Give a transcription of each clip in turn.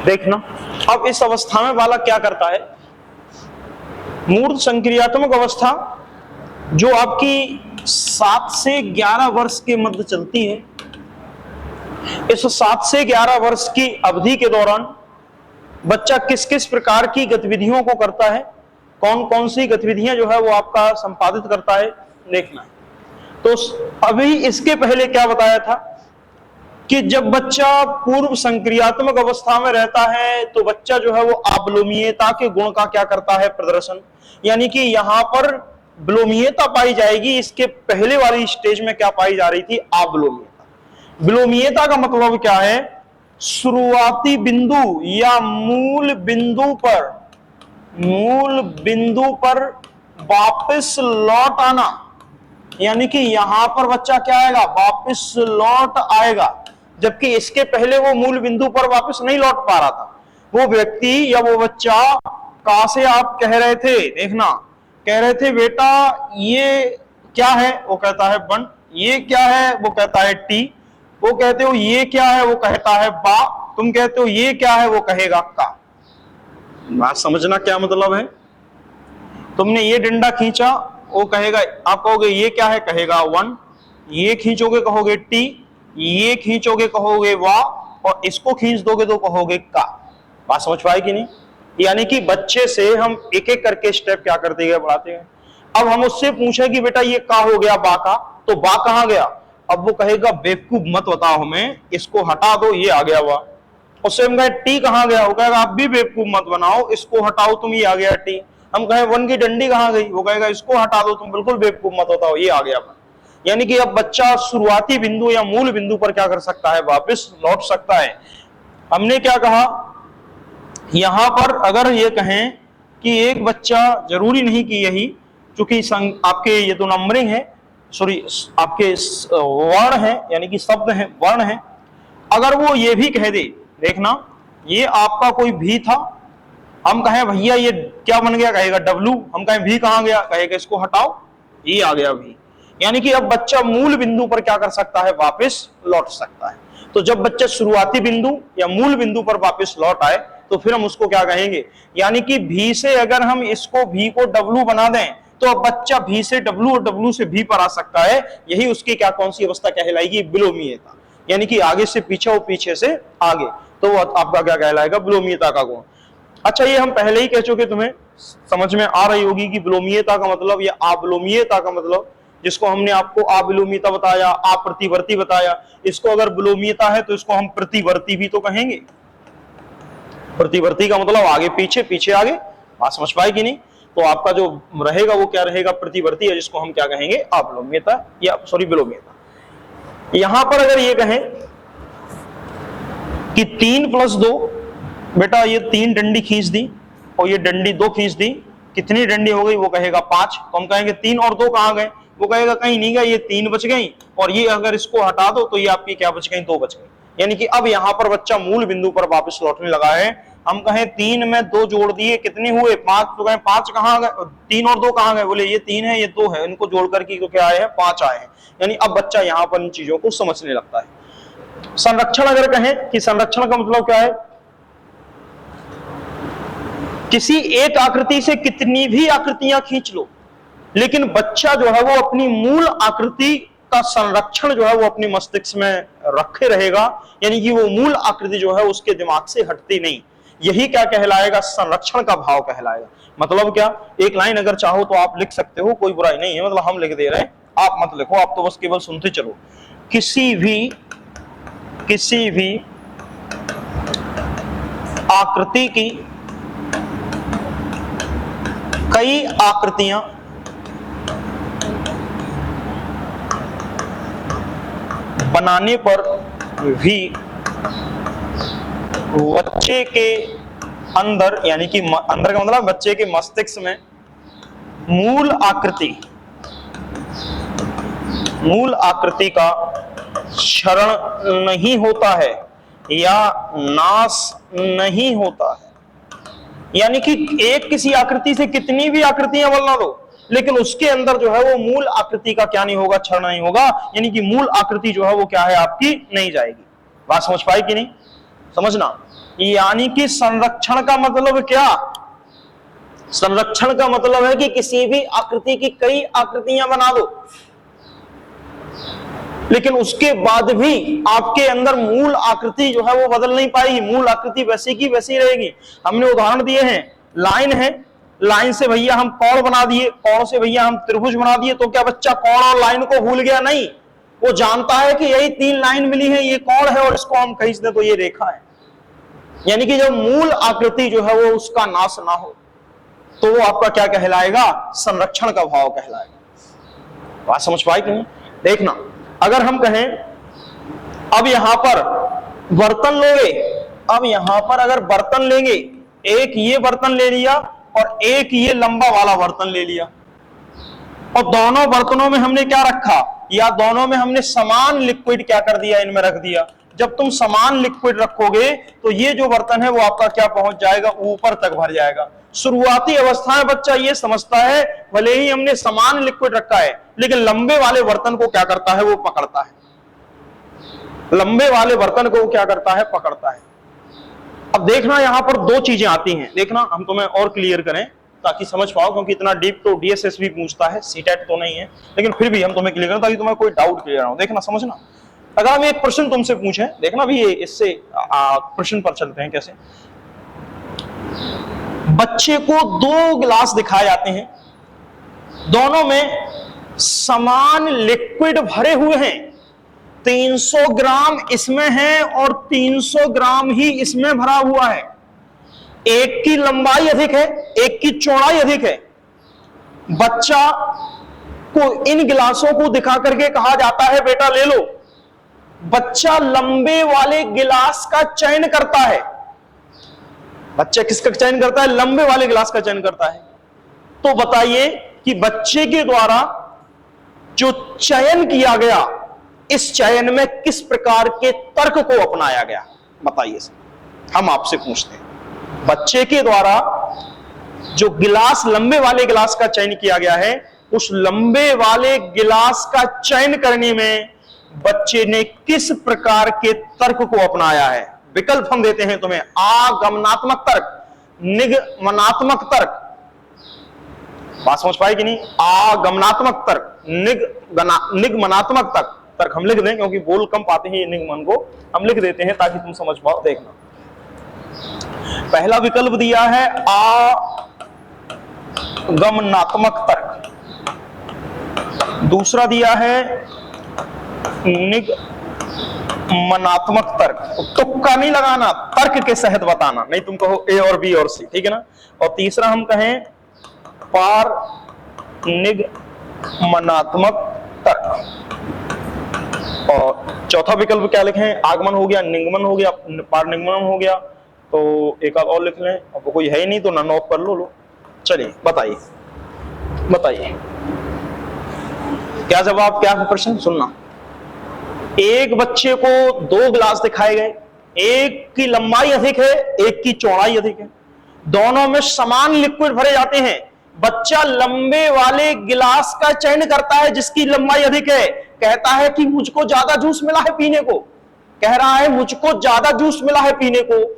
देखना, अब इस अवस्था में बालक क्या करता है, मूर्त संक्रियात्मक अवस्था जो आपकी 7 से 11 वर्ष के मध्य चलती है। इस 7 से 11 वर्ष की अवधि के दौरान बच्चा किस किस प्रकार की गतिविधियों को करता है, कौन कौन सी गतिविधियां जो है वो आपका संपादित करता है, देखना है। तो अभी इसके पहले क्या बताया था कि जब बच्चा पूर्व संक्रियात्मक अवस्था में रहता है तो बच्चा जो है वो अवलोमीयता के गुण का क्या करता है, प्रदर्शन, यानी कि यहां पर विलोमीयता पाई जाएगी। इसके पहले वाली स्टेज में क्या पाई जा रही थी, अवलोमीयता। विलोमीयता का मतलब क्या है, शुरुआती बिंदु या मूल बिंदु पर वापस लौट आना, यानी कि यहां पर बच्चा क्या आएगा, वापस लौट आएगा, जबकि इसके पहले वो मूल बिंदु पर वापस नहीं लौट पा रहा था। वो व्यक्ति या वो बच्चा कहां से आप कह रहे थे, देखना, कह रहे थे बेटा ये क्या है, वो कहता है वन, ये क्या है, वो कहता है टी, वो कहते हो ये क्या है, वो कहता है बा, तुम कहते हो ये क्या है, वो कहेगा का। बात समझना क्या मतलब है, तुमने ये डंडा खींचा, वो कहेगा, आप कहोगे ये क्या है, कहेगा वन, ये खींचोगे कहोगे टी, ये खींचोगे कहोगे वा, और इसको खींच दोगे तो कहोगे का। बात समझ पाए कि नहीं, यानी कि बच्चे से हम एक एक करके स्टेप क्या करते गए, बढ़ाते हैं। अब हम उससे पूछे कि बेटा ये का हो गया, बा का, तो बा कहां गया, अब वो कहेगा बेवकूफ मत बताओ हमें, इसको हटा दो, ये आ गया वा। उससे हम कहे टी कहां गया, वो कहेगा आप भी बेवकूफ मत बनाओ, इसको हटाओ तुम, ये आ गया टी। हम कहे वन की डंडी कहां गई, वो कहेगा इसको हटा दो तुम, बिल्कुल बेवकूफ मत बताओ, ये आ गया वन। यानी कि अब बच्चा शुरुआती बिंदु या मूल बिंदु पर क्या कर सकता है, वापस लौट सकता है। हमने क्या कहा, यहां पर अगर ये कहें कि एक बच्चा, जरूरी नहीं कि यही, चूंकि आपके ये तो नंबरिंग है, सॉरी आपके वर्ण है, यानी कि शब्द है, वर्ण है, अगर वो ये भी कह दे, देखना ये आपका कोई भी था, हम कहें भैया ये क्या बन गया, कहेगा डब्लू, हम कहें भी कहां गया, कहेगा इसको हटाओ, ये आ गया भी। यानी कि अब बच्चा मूल बिंदु पर क्या कर सकता है, वापस लौट सकता है। तो जब बच्चा शुरुआती बिंदु या मूल बिंदु पर वापस लौट आए तो फिर हम उसको क्या कहेंगे, यानी कि भी से अगर हम इसको भी को डब्लू बना दें तो अब बच्चा भी से डब्लू और डब्लू से भी पर आ सकता है। यही उसकी क्या, कौन सी अवस्था कहलाएगी, विलोमीयता, यानी कि आगे से पीछे और पीछे से आगे, तो आपका क्या कहलाएगा, विलोमीयता का गुण। अच्छा, ये हम पहले ही कह चुके, तुम्हें समझ में आ रही होगी कि विलोमीयता का मतलब या अविलोमीयता का मतलब, जिसको हमने आपको अविलोमीयता बताया, अप्रतिवर्ती बताया, इसको अगर विलोमीयता है तो इसको हम प्रतिवर्ती भी तो कहेंगे। प्रतिवर्ती का मतलब आगे पीछे, पीछे आगे। बात समझ पाए कि नहीं, तो आपका जो रहेगा वो क्या रहेगा, प्रतिवर्ती है, जिसको हम क्या कहेंगे, अविलोमीयता या सॉरी विलोमीयता। यहां पर अगर ये कहें कि 3 + 2, बेटा ये 3 डंडी खींच दी और ये डंडी 2 खींच दी, कितनी डंडी हो गई, वो कहेगा 5। तो हम कहेंगे 3 और 2 कहां गए, वो कहेगा कहीं नहीं गए, ये 3 बच गई, और ये अगर इसको हटा दो तो ये आपकी क्या बच गई, 2 बच गई। यानी कि अब यहां पर बच्चा मूल बिंदु पर वापस लौटने लगा है। हम कहें 3 में 2 जोड़ दिए, कितने हुए, 5, तो कहें 5 कहां गए, 3 और 2 कहां गए, बोले ये 3 है, ये 2 है, इनको जोड़ करके तो क्या आए हैं, 5 आए हैं। यानी अब बच्चा यहां पर इन चीजों को समझने लगता है। संरक्षण अगर कहें कि संरक्षण का मतलब क्या है, किसी एक आकृति से कितनी भी आकृतियां खींच लो, लेकिन बच्चा जो है वो अपनी मूल आकृति का संरक्षण जो है वो अपने मस्तिष्क में रखे रहेगा, यानी कि वो मूल आकृति जो है उसके दिमाग से हटती नहीं। यही क्या कहलाएगा, संरक्षण का भाव कहलाएगा। मतलब क्या, एक लाइन अगर चाहो तो आप लिख सकते हो, कोई बुराई नहीं है, मतलब हम लिख दे रहे हैं, आप मत लिखो, आप तो बस केवल सुनते चलो। किसी भी आकृति की कई आकृतियां बनाने पर भी बच्चे के अंदर, यानी कि अंदर का मतलब बच्चे के मस्तिष्क में मूल आकृति का क्षरण नहीं होता है या नाश नहीं होता है। यानी कि एक किसी आकृति से कितनी भी आकृतियां बना लो, लेकिन उसके अंदर जो है वो मूल आकृति का क्या नहीं होगा, क्षरण नहीं होगा, यानी कि मूल आकृति जो है वो क्या है, आपकी नहीं जाएगी। बात समझ पाई कि नहीं। समझना, यानी कि संरक्षण का मतलब क्या? संरक्षण का मतलब है कि किसी भी आकृति की कई आकृतियां बना दो, लेकिन उसके बाद भी आपके अंदर मूल आकृति जो है वो बदल नहीं पाएगी, मूल आकृति वैसी की वैसी रहेगी। हमने उदाहरण दिए हैं, लाइन है, लाइन से भैया हम कोण बना दिए, कोण से भैया हम त्रिभुज बना दिए, तो क्या बच्चा कोण और लाइन को भूल गया? नहीं, वो जानता है कि यही 3 लाइन मिली है, ये कोण है और इसको हम खींच दें तो ये रेखा है। यानी कि जब मूल आकृति जो है वो उसका नाश ना हो तो वो आपका क्या कहलाएगा? संरक्षण का भाव कहलाएगा। बात समझ पाए कि नहीं? देखना, अगर हम कहें अब यहां पर बर्तन लोगे, अब यहां पर अगर बर्तन लेंगे, एक ये बर्तन ले लिया और एक ये लंबा वाला बर्तन ले लिया, और दोनों बर्तनों में हमने क्या रखा? या दोनों में हमने समान लिक्विड क्या कर दिया? इनमें रख दिया। जब तुम समान लिक्विड रखोगे तो ये जो बर्तन है वो आपका क्या पहुंच जाएगा? ऊपर तक भर जाएगा। शुरुआती अवस्था में बच्चा ये समझता है भले ही हमने समान लिक्विड रखा है, लेकिन लंबे वाले बर्तन को क्या करता है? वो पकड़ता है। लंबे वाले बर्तन को क्या करता है? पकड़ता है। अब देखना, यहां पर 2 चीजें आती हैं। देखना, हम तुम्हें और क्लियर करें ताकि समझ पाओ, क्योंकि इतना डीप तो डीएसएस भी पूछता है, सीटेट तो नहीं है, लेकिन फिर भी हम तुम्हें क्लियर करें ताकि तुम्हें कोई डाउट क्लियर हो। देखना, समझना, अगर हम एक प्रश्न तुमसे पूछें, देखना भी इससे प्रश्न पर चलते हैं कैसे। बच्चे को 2 गिलास दिखाए जाते हैं, दोनों में समान लिक्विड भरे हुए हैं, 300 ग्राम इसमें है और 300 ग्राम ही इसमें भरा हुआ है। एक की लंबाई अधिक है, एक की चौड़ाई अधिक है। बच्चा को इन गिलासों को दिखा करके कहा जाता है बेटा ले लो। बच्चा लंबे वाले गिलास का चयन करता है। बच्चा किसका चयन करता है? लंबे वाले गिलास का चयन करता है। तो बताइए कि बच्चे के द्वारा जो चयन किया गया, इस चयन में किस प्रकार के तर्क को अपनाया गया? बताइए, हम आपसे पूछते हैं। बच्चे के द्वारा जो गिलास, लंबे वाले गिलास का चयन किया गया है, उस लंबे वाले गिलास का चयन करने में बच्चे ने किस प्रकार के तर्क को अपनाया है? विकल्प हम देते हैं तुम्हें, आगमनात्मक तर्क, निगमनात्मक तर्क। बात समझ पाए कि नहीं? आगमनात्मक तर्क, निगमनात्मक तर्क हम लिख दें, क्योंकि बोल कम पाते हैं निगमन को, हम लिख देते हैं ताकि तुम समझ पाओ। देखना, पहला विकल्प दिया है आगमनात्मक तर्क, दूसरा दिया है निगमनात्मक तर्क। तुक्का नहीं लगाना, तर्क के सहित बताना, नहीं तुम कहो ए और बी और सी, ठीक है ना। और तीसरा हम कहें पार निगमनात्मक तर्क। और चौथा विकल्प क्या लिखें? आगमन हो गया, निगमन हो गया, पार निगमन हो गया, तो एक आध और लिख लें। अब कोई है ही नहीं तो नन ऑफ कर लो। चलिए बताइए, बताइए क्या जवाब, क्या प्रश्न? सुनना, एक बच्चे को 2 गिलास दिखाए गए, एक की लंबाई अधिक है, एक की चौड़ाई अधिक है, दोनों में समान लिक्विड भरे जाते हैं। बच्चा लंबे वाले गिलास का चयन करता है जिसकी लंबाई अधिक है, कहता है कि मुझको ज्यादा जूस मिला है पीने को, कह रहा है मुझको ज्यादा जूस मिला है पीने को।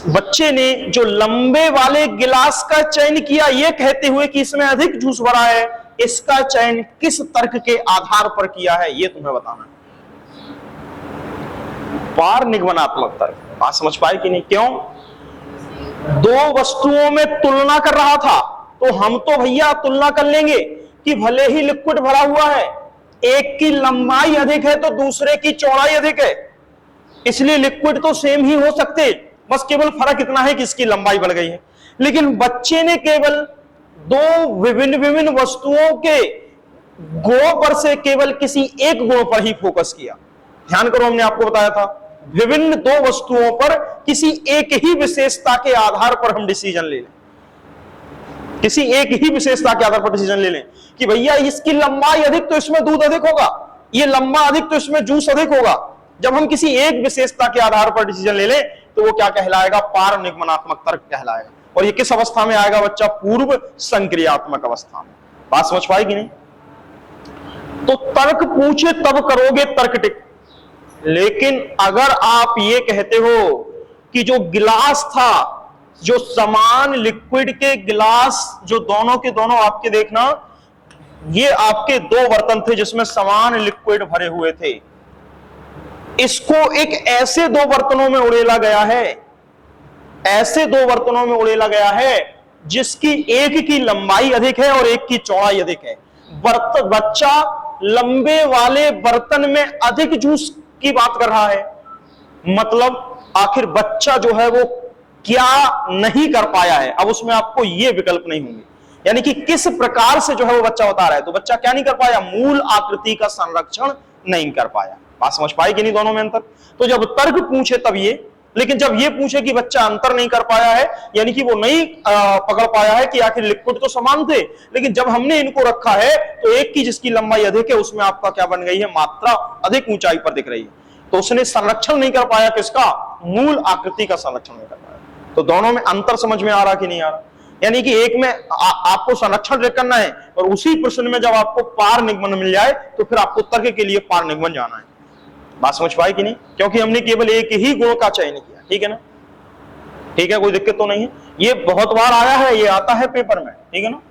बच्चे ने जो लंबे वाले गिलास का चयन किया, यह कहते हुए कि इसमें अधिक जूस भरा है, इसका चयन किस तर्क के आधार पर किया है, यह तुम्हें बताना है। पार निगमनात्मक तर्क। बात समझ पाए कि नहीं? क्यों? 2 वस्तुओं में तुलना कर रहा था, तो हम तो भैया तुलना कर लेंगे कि भले ही लिक्विड भरा हुआ है, एक की लंबाई अधिक है तो दूसरे की चौड़ाई अधिक है, इसलिए लिक्विड तो सेम ही हो सकते, बस केवल फर्क इतना है कि इसकी लंबाई बढ़ गई है। लेकिन बच्चे ने केवल 2 विभिन्न वस्तुओं के गुणों पर से केवल किसी एक गुण पर ही फोकस किया। ध्यान करो, हमने आपको बताया था विभिन्न 2 वस्तुओं पर किसी एक ही विशेषता के आधार पर हम डिसीजन ले लें, किसी एक ही विशेषता के आधार पर डिसीजन ले लें कि भैया इसकी लंबाई अधिक तो इसमें दूध अधिक होगा, ये लंबा अधिक तो इसमें जूस अधिक होगा। जब हम किसी एक विशेषता के आधार पर डिसीजन ले लें तो वो क्या कहलाएगा? पार निगमनात्मक तर्क कहलाएगा। और ये किस अवस्था में आएगा बच्चा? पूर्व संक्रियात्मक अवस्था में। बात समझ पाएगी नहीं? तो तर्क पूछे तब करोगे तर्क टिक, लेकिन अगर आप ये कहते हो कि जो गिलास था, जो समान लिक्विड के गिलास जो दोनों के दोनों आपके देखना, ये आपके दो बर्तन थे जिसमें समान लिक्विड भरे हुए थे, इसको एक ऐसे दो बर्तनों में उड़ेला गया है, ऐसे दो बर्तनों में उड़ेला गया है जिसकी एक की लंबाई अधिक है और एक की चौड़ाई अधिक है। बच्चा लंबे वाले बर्तन में अधिक जूस की बात कर रहा है, मतलब आखिर बच्चा जो है वो क्या नहीं कर पाया है। अब उसमें आपको ये विकल्प नहीं होंगे, यानी कि किस प्रकार से जो है वो बच्चा बता रहा है। तो बच्चा क्या नहीं कर पाया, मूल आकृति का संरक्षण नहीं कर पाया। बात समझ पाई कि नहीं दोनों में अंतर? तो जब तर्क पूछे तब ये, लेकिन जब ये पूछे कि बच्चा अंतर नहीं कर पाया है, यानी कि वो नहीं पकड़ पाया है कि आखिर लिक्विड तो समान थे, लेकिन जब हमने इनको रखा है तो एक की जिसकी लंबाई अधिक है उसमें आपका क्या बन गई है, मात्रा अधिक ऊंचाई पर दिख रही है। तो उसने संरक्षण नहीं कर पाया किसका, मूल आकृति का संरक्षण नहीं कर पाया। तो दोनों में अंतर समझ में आ रहा कि नहीं आ रहा? यानी कि एक में आपको संरक्षण करना है और उसी प्रश्न में जब आपको पार निगमन मिल जाए तो फिर आपको तर्क के लिए पार निगमन जाना है। बात समझ पाई कि नहीं? क्योंकि हमने केवल एक ही गुण का चयन किया, ठीक है ना? ठीक है, कोई दिक्कत तो नहीं है। ये बहुत बार आया है, ये आता है पेपर में, ठीक है ना,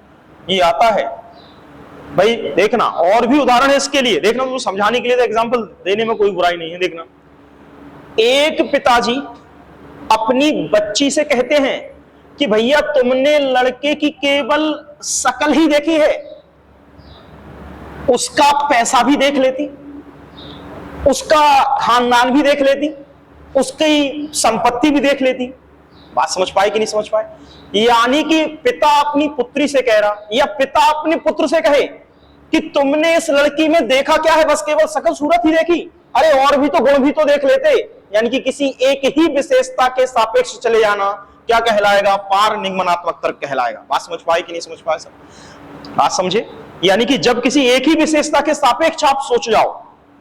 ये आता है भाई। देखना और भी उदाहरण है इसके लिए, देखना तो समझाने के लिए, तो एग्जांपल देने में कोई बुराई नहीं है। देखना, एक पिताजी अपनी बच्ची से कहते हैं कि भैया तुमने लड़के की केवल शक्ल ही देखी है, उसका पैसा भी देख लेती, उसका खानदान भी देख लेती, उसकी संपत्ति भी देख लेती। बात समझ पाए कि नहीं समझ पाए? यानी कि पिता अपनी पुत्री से कह रहा, या पिता अपने पुत्र से कहे कि तुमने इस लड़की में देखा क्या है, बस केवल शकल सूरत ही देखी, अरे और भी तो गुण भी तो देख लेते। यानी कि किसी एक ही विशेषता के सापेक्ष चले जाना क्या कहलाएगा, पार निगमनात्मक तर्क कहलाएगा। बात समझ पाए कि नहीं समझ पाए सब? बात समझे? यानी कि जब किसी एक ही विशेषता के सापेक्ष आप सोच जाओ,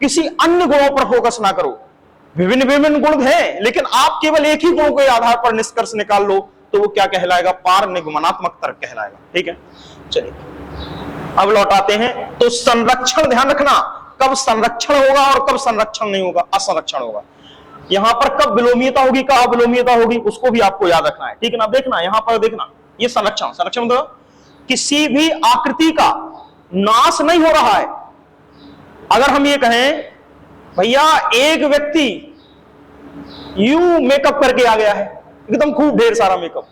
किसी अन्य गुणों पर फोकस ना करो, विभिन्न विभिन्न गुण हैं लेकिन आप केवल एक ही गुण के आधार पर निष्कर्ष निकाल लो, तो वो क्या कहलाएगा, पार निगमनात्मक तर्क कहलाएगा। ठीक है, चलिए अब लौटाते हैं। तो संरक्षण ध्यान रखना, कब संरक्षण होगा और कब संरक्षण नहीं होगा, असंरक्षण होगा। यहां पर कब विलोमीयता होगी, कब अविलोमीयता होगी, उसको भी आपको याद रखना है। ठीक है ना? देखना यहां पर, देखना ये संरक्षण, संरक्षण मतलब किसी भी आकृति का नाश नहीं हो रहा है। अगर हम ये कहें भैया एक व्यक्ति यूं मेकअप करके आ गया है, एकदम खूब ढेर सारा मेकअप,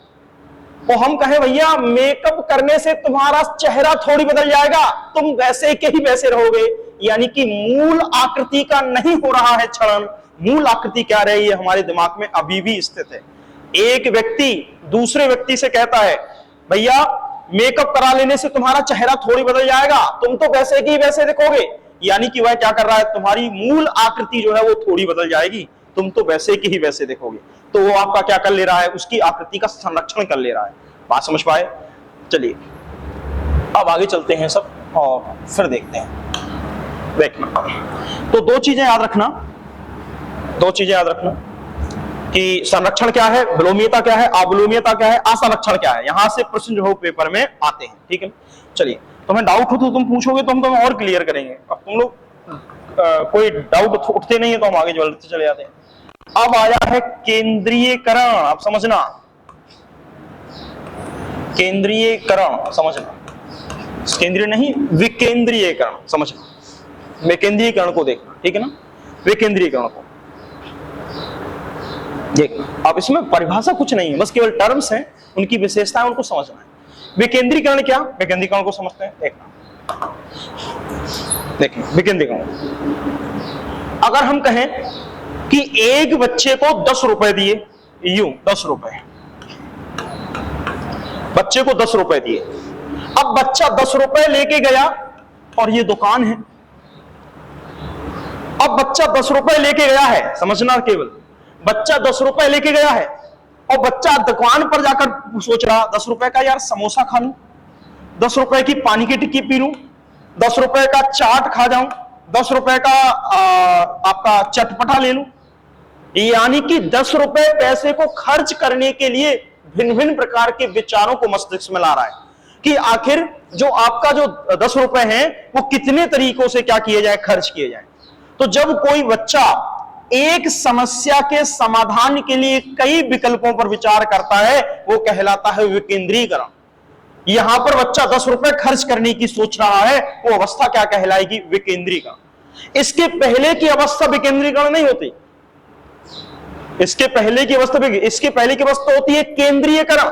तो हम कहें भैया मेकअप करने से तुम्हारा चेहरा थोड़ी बदल जाएगा, तुम वैसे के ही वैसे रहोगे। यानी कि मूल आकृति का नहीं हो रहा है क्षरण, मूल आकृति क्या रही है हमारे दिमाग में अभी भी स्थित है। एक व्यक्ति दूसरे व्यक्ति से कहता है भैया मेकअप करा लेने से तुम्हारा चेहरा थोड़ी बदल जाएगा, तुम तो वैसे की वैसे दिखोगे। यानी कि वह क्या कर रहा है, तुम्हारी मूल आकृति जो है वो थोड़ी बदल जाएगी, तुम तो वैसे की ही वैसे दिखोगे। तो वो आपका क्या कर ले रहा है, उसकी आकृति का संरक्षण कर ले रहा है। बात समझ पाए? चलिए अब आगे चलते हैं सब और फिर देखते हैं। देखना तो दो चीजें याद रखना, दो चीजें याद रखना कि संरक्षण क्या है, विलोमीयता क्या है, अविलोमीयता क्या है, असंरक्षण क्या है। यहां से प्रश्न जो है पेपर में आते हैं। ठीक है, चलिए तुम्हें डाउट हो तो तुम पूछोगे तो हम तुम्हें और क्लियर करेंगे। अब तुम लोग कोई डाउट उठते नहीं है तो हम आगे बढ़ते चले जाते हैं। अब आया है केंद्रीयकरण, आप समझना, केंद्रीयकरण समझना, केंद्रीय नहीं विकेंद्रीयकरण समझना, विकेंद्रीयकरण को देखना। ठीक है ना? विकेंद्रीयकरण को देखना। अब इसमें परिभाषा कुछ नहीं है, बस केवल टर्म्स हैं, उनकी विशेषताएं उनको समझना है। विकेंद्रीकरण क्या, विकेंद्रीकरण को समझते हैं। देखना देखिए विकेंद्रीकरण, अगर हम कहें कि एक बच्चे को 10 रुपए दिए, यूं 10 रुपए, बच्चे को 10 रुपए दिए। अब बच्चा 10 रुपए लेके गया और ये दुकान है। अब बच्चा 10 रुपए लेके गया है, समझना केवल बच्चा 10 रुपए लेके गया है और बच्चा दुकान पर जाकर सोच रहा 10 रुपए का यार समोसा खा लूं, 10 रुपए की पानी की टिक्की पी लूं, 10 रुपए का चाट खा जाऊं, 10 रुपए का आपका चटपटा ले लूं। यानी कि 10 रुपए पैसे को खर्च करने के लिए भिन्न भिन्न प्रकार के विचारों को मस्तिष्क में ला रहा है कि आखिर जो आपका जो 10 रुपए हैं वो कितने तरीकों से क्या किए जाए, खर्च किए जाए। तो जब कोई बच्चा एक समस्या के समाधान के लिए कई विकल्पों पर विचार करता है, वो कहलाता है विकेंद्रीकरण। यहां पर बच्चा 10 रुपए खर्च करने की सोच रहा है, वो अवस्था क्या कहलाएगी? विकेंद्रीकरण। इसके पहले की अवस्था विकेंद्रीकरण नहीं होती। इसके पहले की अवस्था होती है केंद्रीयकरण।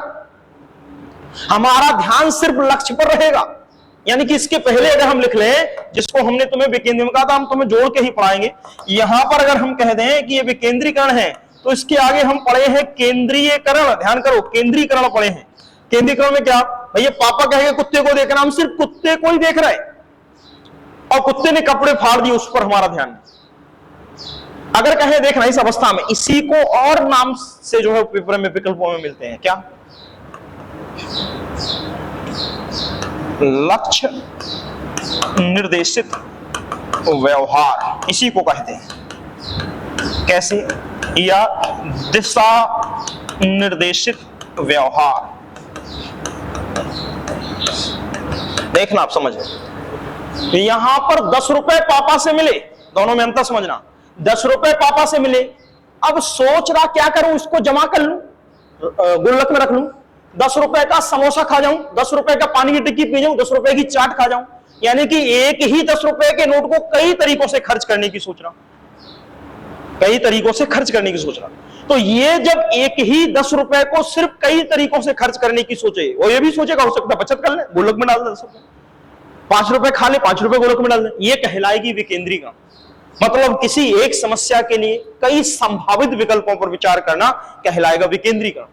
हमारा ध्यान सिर्फ लक्ष्य पर रहेगा। यानी कि इसके पहले अगर हम लिख लें, जिसको हमने तुम्हें विकेंद्रीय में कहा था, हम तुम्हें जोड़ के ही पढ़ाएंगे। यहां पर अगर हम कह दें कि ये विकेंद्रीकरण है, तो इसके आगे हम पढ़े हैं केंद्रीयकरण। ध्यान करो, केंद्रीकरण पढ़े हैं। केंद्रीकरण में क्या भैया? पापा कहेंगे कुत्ते को देखना, हम सिर्फ कुत्ते को ही देख रहे हैं और कुत्ते ने कपड़े फाड़ दिए, उस पर हमारा ध्यान नहीं। अगर कहे देखना इस अवस्था में, इसी को और नाम से जो है पेपर में विकल्पों में मिलते हैं, क्या? लक्ष्य निर्देशित व्यवहार, इसी को कहते हैं। कैसे? या दिशा निर्देशित व्यवहार। देखना, आप समझे। यहां पर 10 रुपए पापा से मिले, दोनों में अंतर समझना। 10 रुपए पापा से मिले, अब सोच रहा क्या करूं, इसको जमा कर लूं, गुल्लक में रख लूं, 10 रुपए का समोसा खा जाऊं, 10 रुपए का पानी की टिक्की पी जाऊं, 10 रुपए की चाट खा जाऊं। यानी कि एक ही 10 रुपए के नोट को कई तरीकों से खर्च करने की सोच रहा, कई तरीकों से खर्च करने की सोच रहा। तो ये जब एक ही 10 रुपए को सिर्फ कई तरीकों से खर्च करने की सोचे, वो ये भी सोचेगा हो सकता है बचत कर ले, गोलक में डाल दे 10 रुपए, 5 रुपए खा ले, 5 रुपए गोलक में डाल दे, ये कहलाएगी विकेंद्रीकरण। मतलब किसी एक समस्या के लिए कई संभावित विकल्पों पर विचार करना कहलाएगा विकेंद्रीकरण।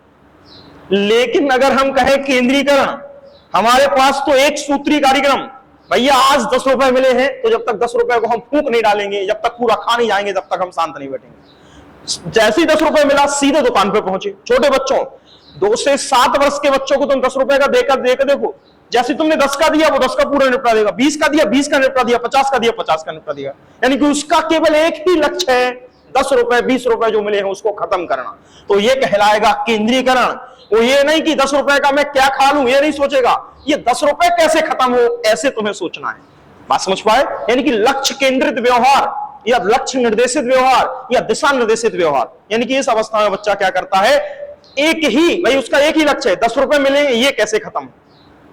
लेकिन अगर हम कहें केंद्रीकरण, हमारे पास तो एक सूत्री कार्यक्रम, भैया आज 10 रुपए मिले हैं, तो जब तक 10 रुपए को हम फूंक नहीं डालेंगे, जब तक पूरा खा नहीं जाएंगे, तब तक हम शांत नहीं बैठेंगे। जैसे ही 10 रुपए मिला, सीधे दुकान पे पहुंचे। छोटे बच्चों, 2 से 7 वर्ष के बच्चों को तुम 10 रुपए का देकर देखो, जैसे तुमने 10 का दिया, वो 10 का पूरा निपटा देगा, 20 का दिया 20 का निपटा दिया, 50 का दिया 50 का निपटा दिया। यानी कि उसका केवल एक ही लक्ष्य है, 10 रुपए 20 रुपए जो मिले हैं उसको खत्म करना। तो ये कहलाएगा केंद्रीकरण। वो ये नहीं कि 10 रुपए का मैं क्या खा लूं, ये नहीं सोचेगा, ये 10 रुपए कैसे खत्म हो, ऐसे तुम्हें सोचना है। बात समझ पाए? यानी कि लक्ष्य केंद्रित व्यवहार या लक्ष्य निर्देशित व्यवहार या दिशा निर्देशित व्यवहार। यानी कि इस अवस्था में बच्चा क्या करता है, एक ही, भाई उसका एक ही लक्ष्य है, 10 रुपए मिले, ये कैसे खत्म हो।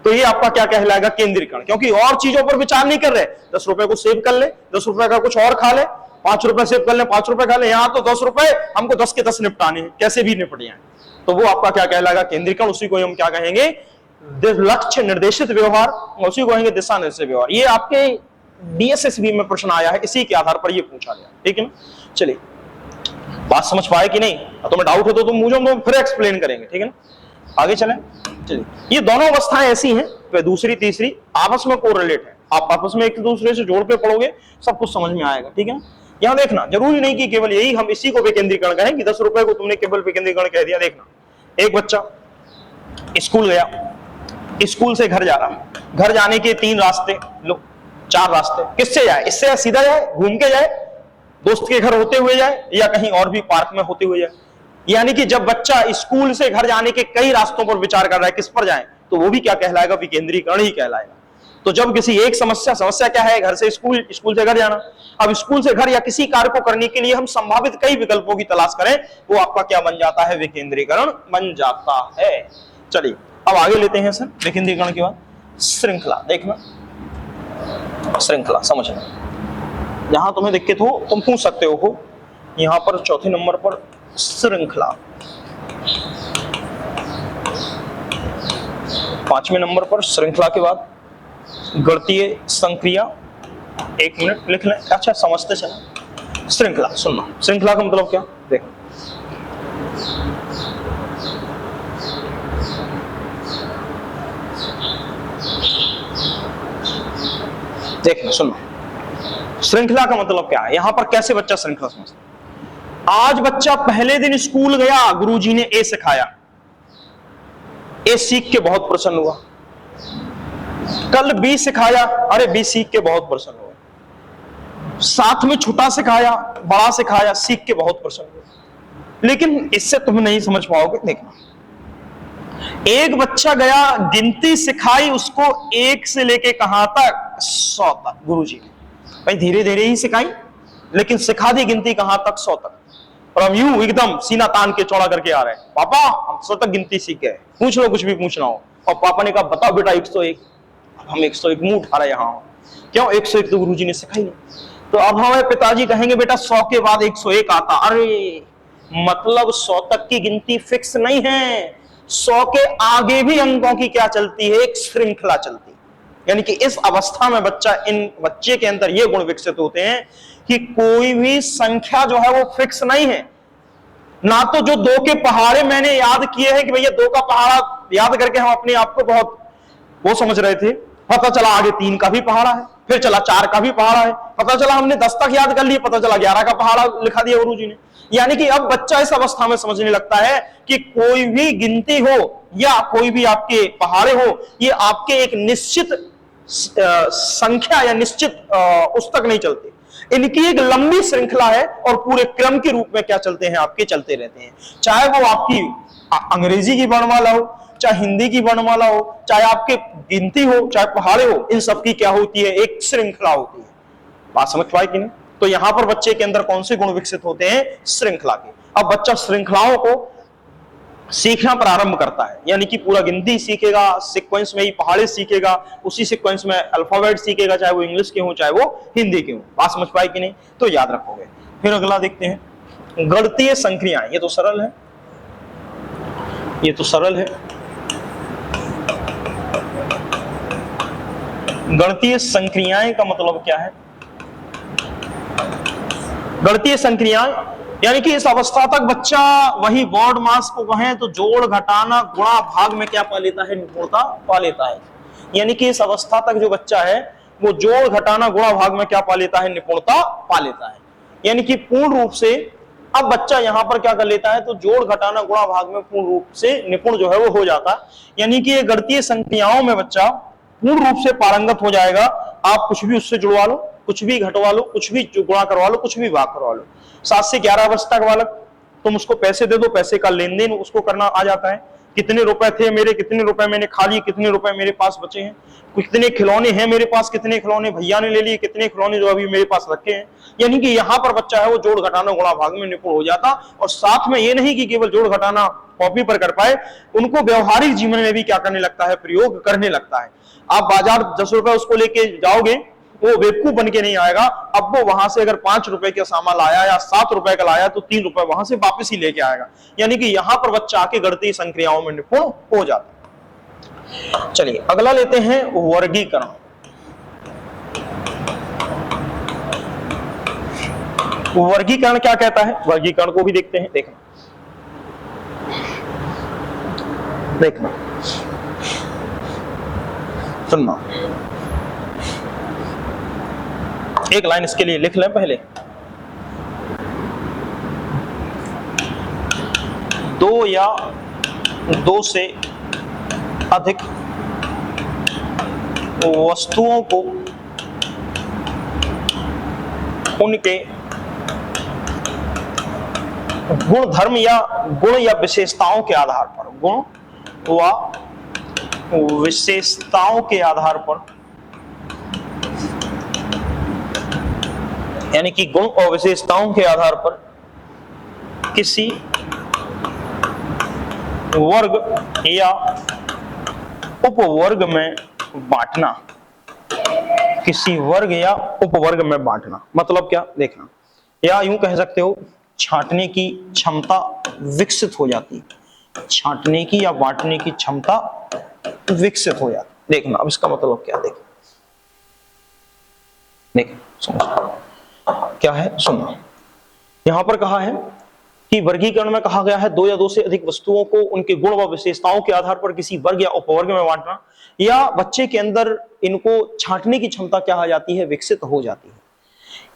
तो ये आपका क्या कहलाएगा? केंद्रीकरण। क्योंकि और चीजों पर विचार नहीं कर रहे, 10 रुपए को सेव कर ले, 10 रुपए का कुछ और खा ले, 5 रुपए सेव कर ले, 5 रुपए खा ले। यहां तो 10 रुपए हमको 10 के 10 निपटाने हैं, कैसे भी निपट जाए। तो वो आपका क्या कहलाएगा? केंद्रीकरण। उसी को हम क्या कहेंगे? लक्ष्य निर्देशित व्यवहार, उसी को कहेंगे दिशा निर्देशित व्यवहार। ये आपके डीएसएसबी में प्रश्न आया है, इसी के आधार पर ये पूछा गया। ठीक है ना? चलिए, बात समझ पाए कि नहीं? तुम्हें डाउट हो तो तुम मुझे फिर एक्सप्लेन करेंगे। ठीक है ना? आगे चलें। चलिए, ये दोनों अवस्थाएं ऐसी हैं, दूसरी तीसरी आपस में कोरिलेट है। आप आपस में एक दूसरे से जोड़ के पढ़ोगे, सब कुछ समझ में आएगा। ठीक है ना? यहां देखना, जरूरी नहीं कि केवल यही हम इसी को विकेंद्रीकरण कहें कि 10 रुपए को तुमने केवल विकेंद्रीकरण कह दिया। देखना, एक बच्चा स्कूल गया, स्कूल से घर जा रहा, घर जाने के 3 रास्ते, लो 4 रास्ते। किससे जाए? इससे या सीधा जाए, घूम के जाए, दोस्त के घर होते हुए जाए, या कहीं और भी पार्क में होते हुए जाए। यानी कि जब बच्चा स्कूल से घर जाने के कई रास्तों पर विचार कर रहा है, किस पर जाए, तो वो भी क्या कहलाएगा? विकेंद्रीकरण ही कहलाएगा। तो जब किसी एक समस्या क्या है? घर से स्कूल, स्कूल से घर जाना। अब स्कूल से घर या किसी कार्य को करने के लिए हम संभावित कई विकल्पों की तलाश करें, वो आपका क्या बन जाता है? विकेंद्रीकरण बन जाता है। चलिए, अब आगे लेते हैं सर। विकेंद्रीकरण के बाद श्रृंखला। देखना, श्रृंखला समझना। यहां तुम्हें दिक्कत हो, तुम पूछ सकते हो। यहां पर चौथे नंबर पर श्रृंखला, 5वें नंबर पर श्रृंखला के बाद गणितीय संक्रिया। 1 मिनट लिख लें। अच्छा, समझते चला। श्रृंखला सुनना, श्रृंखला का मतलब क्या? देखो, देखना, सुनना, श्रृंखला का मतलब क्या है? यहां पर कैसे बच्चा श्रृंखला समझता है? आज बच्चा पहले दिन स्कूल गया, गुरुजी ने ए सिखाया, ए सीख के बहुत प्रसन्न हुआ। कल बी सिखाया, अरे बी सीख के बहुत प्रसन्न हुआ। साथ में छोटा सिखाया, बड़ा सिखाया, सीख के बहुत प्रसन्न हुआ। लेकिन इससे तुम नहीं समझ पाओगे। देखना, एक बच्चा गया, गिनती सिखाई उसको 1 से लेके कहां तक? 100 तक गुरुजी ने। भाई धीरे धीरे ही सिखाई, लेकिन सिखा दी गिनती कहां तक? 100 तक। और हम यूं एकदम सीना तान के चौड़ा करके आ रहे हैं, पापा हम 100 तक गिनती सीख गए, पूछ लो कुछ भी पूछना हो। और पापा ने कहा बताओ बेटा 101। हम 101 मुंह उठा रहे यहाँ, क्यों? 101 तो गुरुजी ने सिखाई नहीं। तो अब हमें पिताजी कहेंगे बेटा 100 के बाद 101 आता। अरे मतलब 100 तक की गिनती फिक्स नहीं है, 100 के आगे भी अंकों की क्या चलती है? एक श्रृंखला चलती है। यानी कि इस अवस्था में बच्चे के अंदर ये गुण विकसित होते हैं कि कोई भी संख्या जो है वो फिक्स नहीं है। ना तो जो 2 के पहाड़े मैंने याद किए हैं कि भैया 2 का पहाड़ा याद करके हम अपने आप को बहुत वो समझ रहे थे, पता चला आगे 3 का भी पहाड़ा है, फिर चला 4 का भी पहाड़ा है, पता चला हमने 10 तक याद कर लिया, पता चला 11 का पहाड़ा लिखा दिया गुरुजी ने। यानी कि अब बच्चा इस अवस्था में समझने लगता है कि कोई भी गिनती हो या कोई भी आपके पहाड़े हो, ये आपके एक निश्चित संख्या या निश्चित उस तक नहीं चलते, इनकी एक लंबी श्रृंखला है और पूरे क्रम के रूप में क्या चलते हैं? आपके चलते रहते हैं। चाहे वो आपकी अंग्रेजी की वर्णमाला हो, चाहे हिंदी की वर्णमाला हो, चाहे आपके गिनती हो, चाहे पहाड़े हो, इन सब की क्या होती है? एक श्रृंखला होती है। बात समझ पाए कि नहीं? तो यहां पर बच्चे के अंदर कौन से गुण विकसित होते हैं? श्रृंखला के। अब बच्चा श्रृंखलाओं को सीखना प्रारंभ करता है, यानी कि पूरा गिनती सीखेगा, सीक्वेंस में ही पहाड़े सीखेगा, उसी सीक्वेंस में अल्फाबेट सीखेगा, चाहे वो इंग्लिश के हो चाहे वो हिंदी के हो। बात समझ पाए कि नहीं? तो याद रखोगे। फिर अगला देखते हैं गणितीय संक्रियाएं। ये तो सरल है, ये तो सरल है। गणितीय संक्रियाएं का मतलब क्या है? गणितीय संक्रियाएं यानी कि इस अवस्था तक बच्चा वही बोर्ड मास को कहें तो जोड़ घटाना गुणा भाग में क्या पा लेता है? निपुणता पा लेता है। यानी कि इस अवस्था तक जो बच्चा है वो जोड़ घटाना गुणा भाग में क्या पा लेता है? निपुणता पा लेता है। यानी कि पूर्ण रूप से अब बच्चा यहां पर क्या कर लेता है? तो जोड़ घटाना गुणा भाग में पूर्ण रूप से निपुण जो है वो हो जाता है। यानी कि ये गणितीय संक्रियाओं में बच्चा पूर्ण रूप से पारंगत हो जाएगा। आप कुछ भी उससे जुड़वा लो, कुछ भी घटवा लो, कुछ भी गुणा करवा लो, कुछ भी भाग करवा लो। 7 से 11 वर्ष तक बालक, तुम उसको पैसे दे दो, पैसे का लेन देन उसको करना आ जाता है। कितने रुपए थे मेरे, कितने रुपए मैंने खा लिए, कितने रुपए मेरे पास बचे हैं, कितने खिलौने हैं मेरे पास, कितने खिलौने भैया ने ले लिए, कितने खिलौने जो अभी मेरे पास रखे हैं। यानी कि यहाँ पर बच्चा है वो जोड़ घटाना गुणा भाग में निपुण हो जाता। और साथ में ये नहीं कि केवल जोड़ घटाना कॉपी पर कर पाए, उनको व्यवहारिक जीवन में भी क्या करने लगता है? प्रयोग करने लगता है। आप बाजार 10 रुपए उसको लेके जाओगे, वो बेवकूफ बन के नहीं आएगा। अब वो वहां से अगर 5 रुपए का सामान लाया या 7 रुपए का लाया तो 3 रुपए वहां से वापस ही लेके आएगा। यानी कि यहां पर बच्चा आके गणितीय संक्रियाओं में निपुण हो जाता है। चलिए अगला लेते हैं वर्गीकरण। वर्गीकरण क्या कहता है? वर्गीकरण को भी देखते हैं। देखना सुनना, एक लाइन इसके लिए लिख लें पहले। 2 या 2 से अधिक वस्तुओं को उनके गुण धर्म या गुण या विशेषताओं के आधार पर, गुण व विशेषताओं के आधार पर, यानी कि गुण और विशेषताओं के आधार पर किसी वर्ग या उपवर्ग में बांटना, किसी वर्ग या उपवर्ग में बांटना मतलब क्या? देखना, या यूं कह सकते हो छांटने की क्षमता विकसित हो जाती, छांटने की या बांटने की क्षमता विकसित हो जाती। देखना अब इसका मतलब क्या? देख समझ क्या है? सुनना, यहां पर कहा है कि वर्गीकरण में कहा गया है 2 या 2 से अधिक वस्तुओं को उनके गुण व विशेषताओं के आधार पर किसी वर्ग या उपवर्ग में बांटना, या बच्चे के अंदर इनको छांटने की क्षमता क्या हो जाती है? विकसित हो जाती है।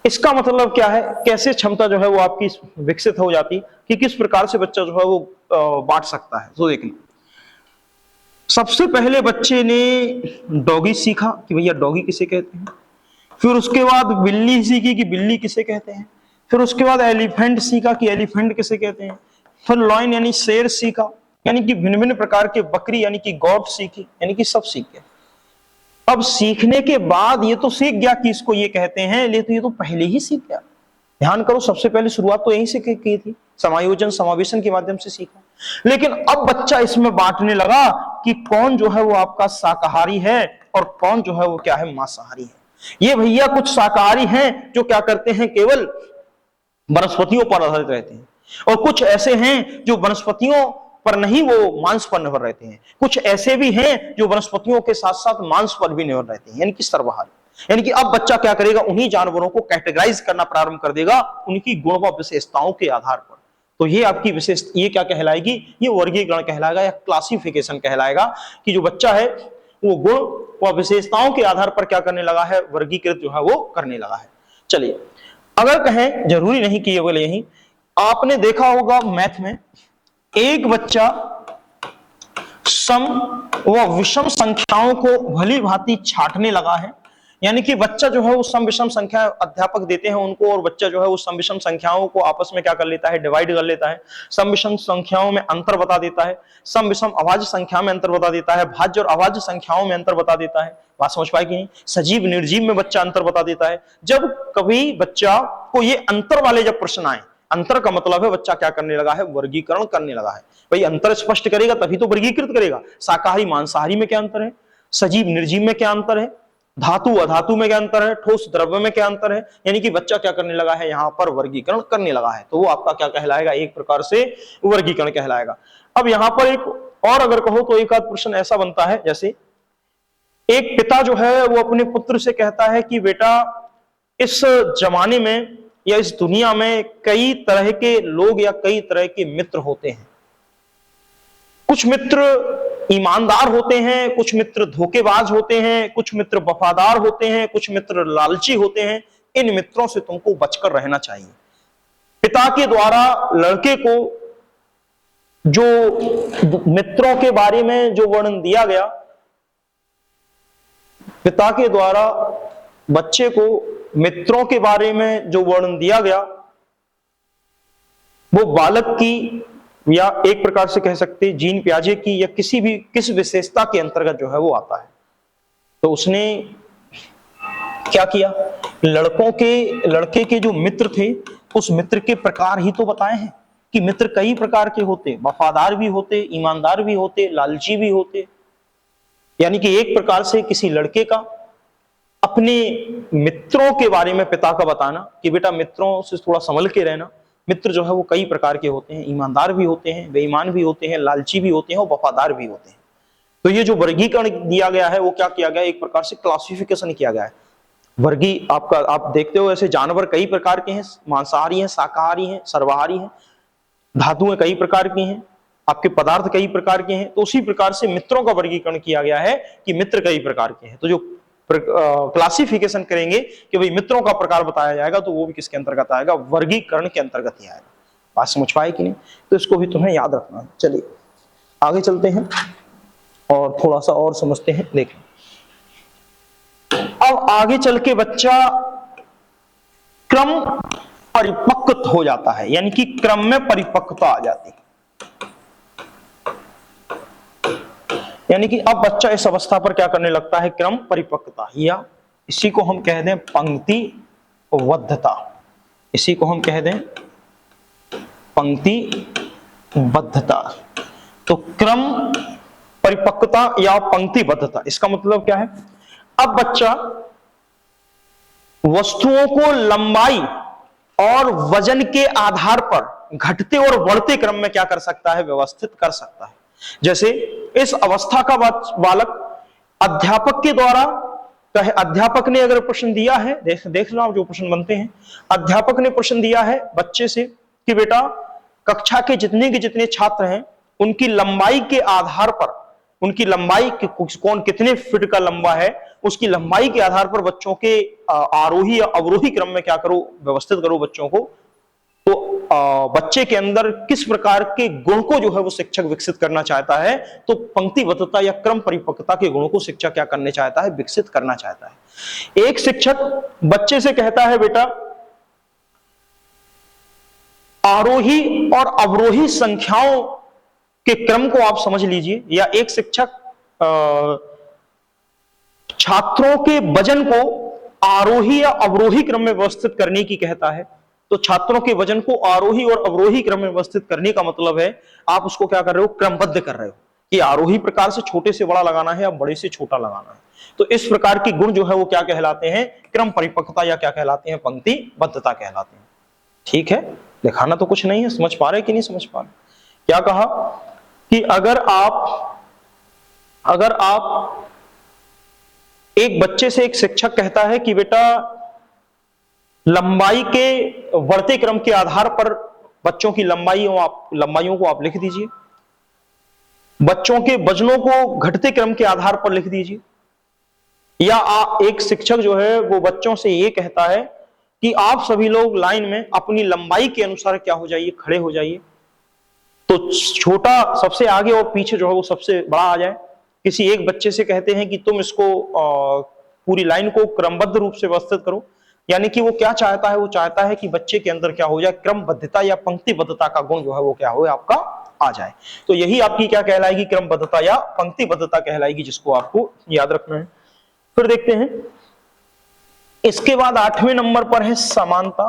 इसका मतलब क्या है? कैसे क्षमता जो है वो आपकी विकसित हो जाती कि किस प्रकार से बच्चा जो है वो बांट सकता है। तो देखना, सबसे पहले बच्चे ने डॉगी सीखा कि भैया डॉगी किसे कहते हैं, फिर उसके बाद बिल्ली सीखी कि बिल्ली किसे कहते हैं, फिर उसके बाद एलिफेंट सीखा कि एलिफेंट किसे कहते हैं, फिर लॉयन यानी शेर सीखा, यानी कि भिन्न भिन्न प्रकार के बकरी यानी कि गॉट सीखी, यानी कि सब सीख गया। अब सीखने के बाद ये तो सीख गया कि इसको ये कहते हैं, लेकिन ये तो पहले ही सीख गया। ध्यान करो, सबसे पहले शुरुआत तो यहीं से की थी, समायोजन समावेशन के माध्यम से सीखा। लेकिन अब बच्चा इसमें बांटने लगा कि कौन जो है वो आपका शाकाहारी है और कौन जो है वो क्या है, मांसाहारी है। ये भैया कुछ शाकाहारी हैं जो क्या करते हैं, केवल वनस्पतियों पर आधारित रहते हैं, और कुछ ऐसे हैं जो वनस्पतियों पर नहीं, वो मांस पर निर्भर रहते हैं। कुछ ऐसे भी हैं जो वनस्पतियों के साथ साथ मांस पर भी निर्भर रहते हैं, यानी कि सर्वाहारी। यानी कि अब बच्चा क्या करेगा, उन्हीं जानवरों को कैटेगराइज करना प्रारंभ कर देगा उनकी गुण व विशेषताओं के आधार पर। तो ये आपकी विशेष, ये क्या कहलाएगी, ये वर्गीकरण कहलाएगा या क्लासिफिकेशन कहलाएगा, कि जो बच्चा है वो गुण व विशेषताओं के आधार पर क्या करने लगा है, वर्गीकृत जो है वो करने लगा है। चलिए, अगर कहें, जरूरी नहीं कि ये बोले, यही आपने देखा होगा मैथ में, एक बच्चा सम व विषम संख्याओं को भली भांति छांटने लगा है। यानी कि बच्चा जो है वो सम विषम संख्या अध्यापक देते हैं उनको, और बच्चा जो है वो सम विषम संख्याओं को आपस में क्या कर लेता है, डिवाइड कर लेता है। सम विषम संख्याओं में अंतर बता देता है, सम विषम अभाज्य संख्या में अंतर बता देता है, भाज्य और अभाज्य संख्याओं में अंतर बता देता है। बात समझ पाए कि नहीं? सजीव निर्जीव में बच्चा अंतर बता देता है। जब कभी बच्चा को ये अंतर वाले जब प्रश्न आए, अंतर का मतलब है बच्चा क्या करने लगा है, वर्गीकरण करने लगा है। भाई अंतर स्पष्ट करेगा तभी तो वर्गीकृत करेगा। शाकाहारी मांसाहारी में क्या अंतर है, सजीव निर्जीव में क्या अंतर है, धातु अधातु में क्या अंतर है, ठोस द्रव्य में क्या अंतर है। यानी कि बच्चा क्या करने लगा है, यहां पर वर्गीकरण करने लगा है। तो वो आपका क्या कहलाएगा, एक प्रकार से वर्गीकरण कहलाएगा। अब यहां पर एक और अगर कहो तो एक आध प्रश्न ऐसा बनता है, जैसे एक पिता जो है वो अपने पुत्र से कहता है कि बेटा, इस जमाने में या इस दुनिया में कई तरह के लोग या कई तरह के मित्र होते हैं। कुछ मित्र ईमानदार होते हैं, कुछ मित्र धोखेबाज होते हैं, कुछ मित्र वफादार होते हैं, कुछ मित्र लालची होते हैं। इन मित्रों से तुमको बचकर रहना चाहिए। पिता के द्वारा लड़के को जो मित्रों के बारे में जो वर्णन दिया गया, पिता के द्वारा बच्चे को मित्रों के बारे में जो वर्णन दिया गया, वो बालक की या एक प्रकार से कह सकते जीन प्याजे की या किस विशेषता के अंतर्गत जो है वो आता है। तो उसने क्या किया, लड़के के जो मित्र थे उस मित्र के प्रकार ही तो बताए हैं कि मित्र कई प्रकार के होते, वफादार भी होते, ईमानदार भी होते, लालची भी होते। यानी कि एक प्रकार से किसी लड़के का अपने मित्रों के बारे में पिता का बताना कि बेटा मित्रों से थोड़ा संभल के रहना। मित्र जो है वो कई प्रकार के होते हैं, ईमानदार भी होते हैं, बेईमान भी होते हैं, लालची भी होते हैं और वफादार भी होते हैं। तो ये जो वर्गीकरण दिया गया है वो क्या किया गया, एक प्रकार से क्लासिफिकेशन किया गया है। आप देखते हो ऐसे जानवर कई प्रकार के हैं, मांसाहारी हैं, शाकाहारी हैं, सर्वाहारी हैं, धातुएं कई प्रकार की हैं, आपके पदार्थ कई प्रकार के हैं। तो उसी प्रकार से मित्रों का वर्गीकरण किया गया है कि मित्र कई प्रकार के हैं। तो जो क्लासिफिकेशन करेंगे कि भाई मित्रों का प्रकार बताया जाएगा, तो वो भी किसके अंतर्गत आएगा, वर्गीकरण के अंतर्गत ही आएगा। बात समझ पाए कि नहीं? तो इसको भी तुम्हें याद रखना है। चलिए आगे चलते हैं और थोड़ा सा और समझते हैं। देखें, अब आगे चल के बच्चा क्रम परिपक्व हो जाता है, यानी कि क्रम में परिपक्वता आ जाती है। यानी कि अब बच्चा इस अवस्था पर क्या करने लगता है, क्रम परिपक्वता, या इसी को हम कह दें पंक्तिबद्धता। इसी को हम कह दें पंक्तिबद्धता। तो क्रम परिपक्वता या पंक्तिबद्धता, इसका मतलब क्या है, अब बच्चा वस्तुओं को लंबाई और वजन के आधार पर घटते और बढ़ते क्रम में क्या कर सकता है, व्यवस्थित कर सकता है। जैसे इस अवस्था का बालक अध्यापक के द्वारा, चाहे अध्यापक ने अगर प्रश्न दिया है, देख लो आप जो प्रश्न बनते हैं, अध्यापक ने प्रश्न दिया है बच्चे से कि बेटा कक्षा के जितने छात्र हैं उनकी लंबाई के आधार पर, उनकी लंबाई कौन कितने फीट का लंबा है, उसकी लंबाई के आधार पर बच्चों के आरोही या अवरोही क्रम में क्या करो, व्यवस्थित करो बच्चों को। तो बच्चे के अंदर किस प्रकार के गुण को जो है वो शिक्षक विकसित करना चाहता है, तो पंक्तिबद्धता या क्रम परिपक्वता के गुणों को शिक्षक क्या करना चाहता है, विकसित करना चाहता है। एक शिक्षक बच्चे से कहता है बेटा आरोही और अवरोही संख्याओं के क्रम को आप समझ लीजिए, या एक शिक्षक छात्रों के वजन को आरोही या अवरोही क्रम में व्यवस्थित करने की कहता है। तो छात्रों के वजन को आरोही और अवरोही क्रम में व्यवस्थित करने का मतलब है आप उसको क्या कर रहे हो, क्रमबद्ध कर रहे हो कि आरोही प्रकार से छोटे से बड़ा लगाना है या बड़े से छोटा लगाना है। तो इस प्रकार की गुण जो है वो क्या कहलाते हैं, क्रम परिपक्वता या क्या कहलाते हैं, पंक्तिबद्धता कहलाते हैं। ठीक है, दिखाना तो कुछ नहीं है, समझ पा रहे कि नहीं समझ पा रहे। क्या कहा कि अगर आप एक बच्चे से एक शिक्षक कहता है कि बेटा लंबाई के बढ़ते क्रम के आधार पर बच्चों की लंबाइयों को आप लिख दीजिए, बच्चों के वजनों को घटते क्रम के आधार पर लिख दीजिए, या एक शिक्षक जो है वो बच्चों से ये कहता है कि आप सभी लोग लाइन में अपनी लंबाई के अनुसार क्या हो जाइए, खड़े हो जाइए। तो छोटा सबसे आगे और पीछे जो है वो सबसे बड़ा आ जाए। किसी एक बच्चे से कहते हैं कि तुम इसको पूरी लाइन को क्रमबद्ध रूप से व्यवस्थित करो, यानी कि वो क्या चाहता है, वो चाहता है कि बच्चे के अंदर क्या हो जाए, क्रमबद्धता या पंक्तिबद्धता का गुण जो है वो क्या हो, आपका आ जाए। तो यही आपकी क्या कहलाएगी, क्रमबद्धता या पंक्तिबद्धता कहलाएगी, जिसको आपको याद रखना है। फिर देखते हैं इसके बाद 8वें नंबर पर है समानता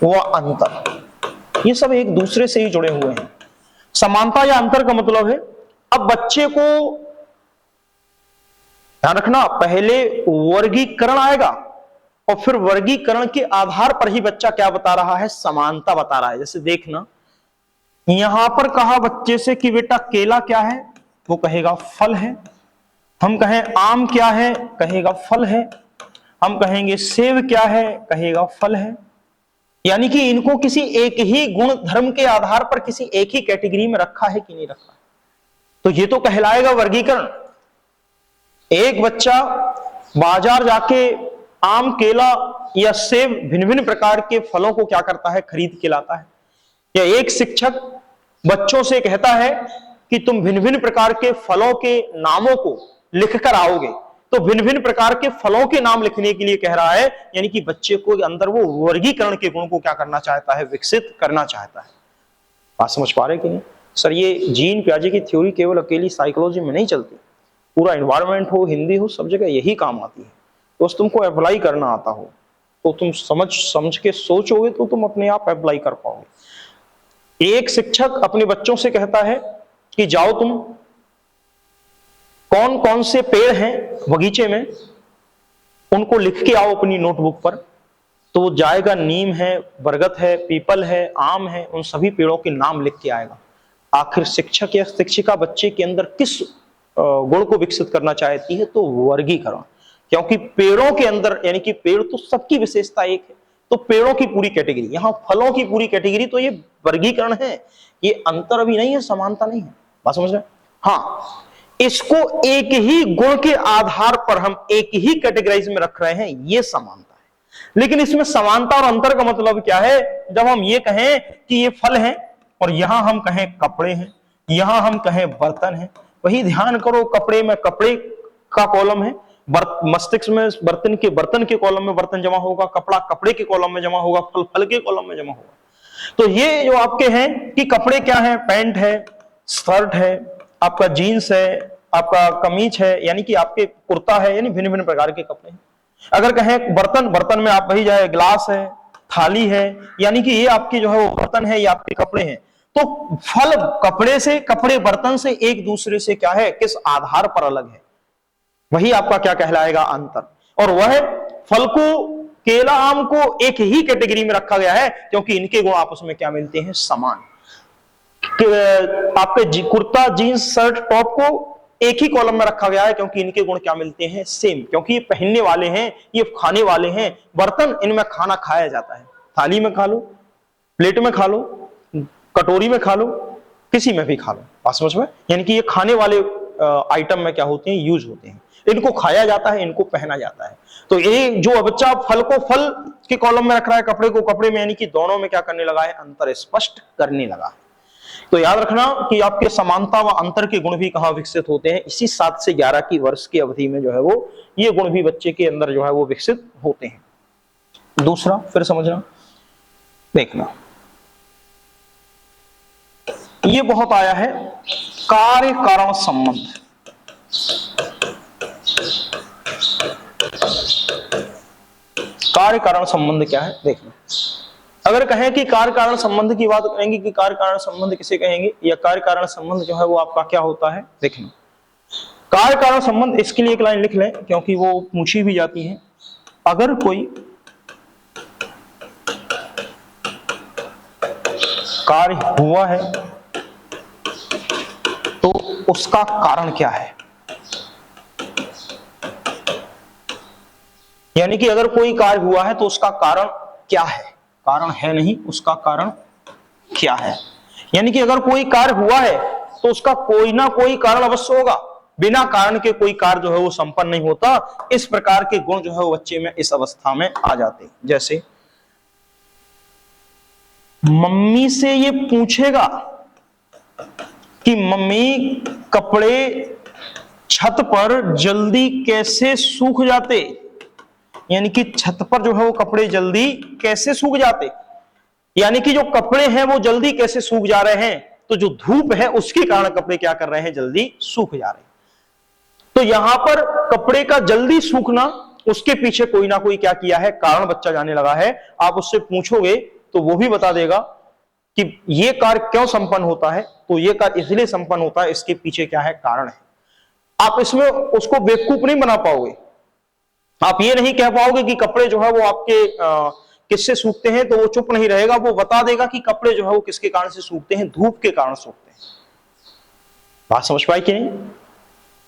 व अंतर। ये सब एक दूसरे से ही जुड़े हुए हैं। समानता या अंतर का मतलब है अब बच्चे को ध्यान रखना, पहले वर्गीकरण आएगा और फिर वर्गीकरण के आधार पर ही बच्चा क्या बता रहा है, समानता बता रहा है। जैसे देखना, यहां पर कहा बच्चे से कि बेटा केला क्या है, वो कहेगा फल है। हम कहें आम क्या है, कहेगा फल है। हम कहेंगे सेब क्या है, कहेगा फल है। यानी कि इनको किसी एक ही गुण धर्म के आधार पर किसी एक ही कैटेगरी में रखा है कि नहीं रखा। तो ये तो कहलाएगा वर्गीकरण। एक बच्चा बाजार जाके आम, केला या सेब भिन्न भिन्न प्रकार के फलों को क्या करता है, खरीद के लाता है। या एक शिक्षक बच्चों से कहता है कि तुम भिन्न भिन्न प्रकार के फलों के नामों को लिखकर आओगे। तो भिन्न भिन्न प्रकार के फलों के नाम लिखने के लिए कह रहा है, यानी कि बच्चे को अंदर वो वर्गीकरण के गुण को क्या करना चाहता है, विकसित करना चाहता है। बात समझ पा रहे कि नहीं सर? ये जीन पियाजे की थ्योरी केवल अकेली साइकोलॉजी में नहीं चलती, पूरा एनवायरमेंट हो, हिंदी हो, सब जगह यही काम आती है। तो तुमको अप्लाई करना आता हो तो तुम समझ के सोचोगे तो तुम अपने आप अप्लाई कर पाओगे। एक शिक्षक अपने बच्चों से कहता है कि जाओ तुम कौन कौन से पेड़ हैं बगीचे में, उनको लिख के आओ अपनी नोटबुक पर। तो वो जाएगा, नीम है, बरगद है, पीपल है, आम है, उन सभी पेड़ों के नाम लिख के आएगा। आखिर शिक्षक या शिक्षिका बच्चे के अंदर किस गुण को विकसित करना चाहती है, तो वर्गीकरण। क्योंकि पेड़ों के अंदर, यानी कि पेड़ तो सबकी विशेषता एक है, तो पेड़ों की पूरी कैटेगरी, यहां फलों की पूरी कैटेगरी, तो ये वर्गीकरण है, ये अंतर अभी नहीं है, समानता नहीं है। बात समझ रहे? हाँ, इसको एक ही गुण के आधार पर हम एक ही कैटेगराइज में रख रहे हैं, ये समानता है। लेकिन इसमें समानता और अंतर का मतलब क्या है? जब हम ये कहें कि ये फल हैं और यहां हम कहें कपड़े हैं, यहां हम कहें बर्तन हैं, वही ध्यान करो, कपड़े में कपड़े का कॉलम है, मस्तिष्क में बर्तन के कॉलम में बर्तन जमा होगा, कपड़ा कपड़े के कॉलम में जमा होगा, फल फल के कॉलम में जमा होगा। तो ये जो आपके हैं कि कपड़े क्या है, पैंट है, शर्ट है, आपका जीन्स है, आपका कमीज है, यानी कि आपके कुर्ता है, यानी भिन्न भिन्न प्रकार के कपड़े हैं। अगर कहें बर्तन में आप वही जाए, गिलास है, थाली है, यानी कि ये आपके जो है वो बर्तन है, ये आपके कपड़े हैं। तो फल कपड़े से, कपड़े बर्तन से एक दूसरे से क्या है, किस आधार पर अलग है, वही आपका क्या कहलाएगा, अंतर। और वह फल को, केला आम को एक ही कैटेगरी में रखा गया है क्योंकि इनके गुण आपस में क्या मिलते हैं, समान। आपके कुर्ता, जीन्स, शर्ट, टॉप को एक ही कॉलम में रखा गया है क्योंकि इनके गुण क्या मिलते हैं, सेम। क्योंकि ये पहनने वाले हैं, ये खाने वाले हैं। बर्तन, इनमें खाना खाया जाता है, थाली में खा लो, प्लेट में खा लो, कटोरी में खा लो, किसी में भी खा लो। बात समझ में? यानी कि ये खाने वाले आइटम में क्या होते हैं, यूज होते हैं। इनको खाया जाता है, इनको पहना जाता है। तो ये जो बच्चा फल को फल के कॉलम में रख रहा है, कपड़े को कपड़े में, यानी कि दोनों में क्या करने लगा है, अंतर स्पष्ट करने लगा है। तो याद रखना कि आपके समानता व अंतर के गुण भी कहां विकसित होते हैं, इसी 7 से 11 की वर्ष की अवधि में जो है वो ये गुण भी बच्चे के अंदर जो है वो विकसित होते हैं। दूसरा फिर समझना, देखना, ये बहुत आया है, कार्य कारण संबंध। कार्य कारण संबंध क्या है देखना। अगर कहें कि कार्य कारण संबंध की बात करेंगे कि कार्य कारण संबंध किसे कहेंगे, या कार्य कारण संबंध जो है वो आपका क्या होता है देखना। कार्य कारण संबंध, इसके लिए एक लाइन लिख लें क्योंकि वो पूछी भी जाती है। अगर कोई कार्य हुआ है तो उसका कारण क्या है, यानी कि अगर कोई कार्य हुआ है तो उसका कारण क्या है, कारण है नहीं, उसका कारण क्या है। यानी कि अगर कोई कार्य हुआ है तो उसका कोई ना कोई कारण अवश्य होगा, बिना कारण के कोई कार्य जो है वो संपन्न नहीं होता। इस प्रकार के गुण जो है वो बच्चे में इस अवस्था में आ जाते हैं। जैसे मम्मी से ये पूछेगा कि मम्मी कपड़े छत पर जल्दी कैसे सूख जाते, यानी कि छत पर जो है वो कपड़े जल्दी कैसे सूख जाते, यानी कि जो कपड़े हैं वो जल्दी कैसे सूख जा रहे हैं, तो जो धूप है उसके कारण कपड़े क्या कर रहे हैं, जल्दी सूख जा रहे हैं। तो यहां पर कपड़े का जल्दी सूखना, उसके पीछे कोई ना कोई क्या किया है, कारण बच्चा जाने लगा है। आप उससे पूछोगे तो वो भी बता देगा कि ये कार्य क्यों संपन्न होता है, तो ये कार्य इसलिए संपन्न होता है, इसके पीछे क्या है, कारण है। आप इसमें उसको बेवकूफ नहीं बना पाओगे। आप ये नहीं कह पाओगे कि कपड़े जो है वो आपके किससे सूखते हैं, तो वो चुप नहीं रहेगा, वो बता देगा कि कपड़े जो है वो किसके कारण से सूखते हैं, धूप के कारण सूखते हैं। बात समझ पाई कि नहीं?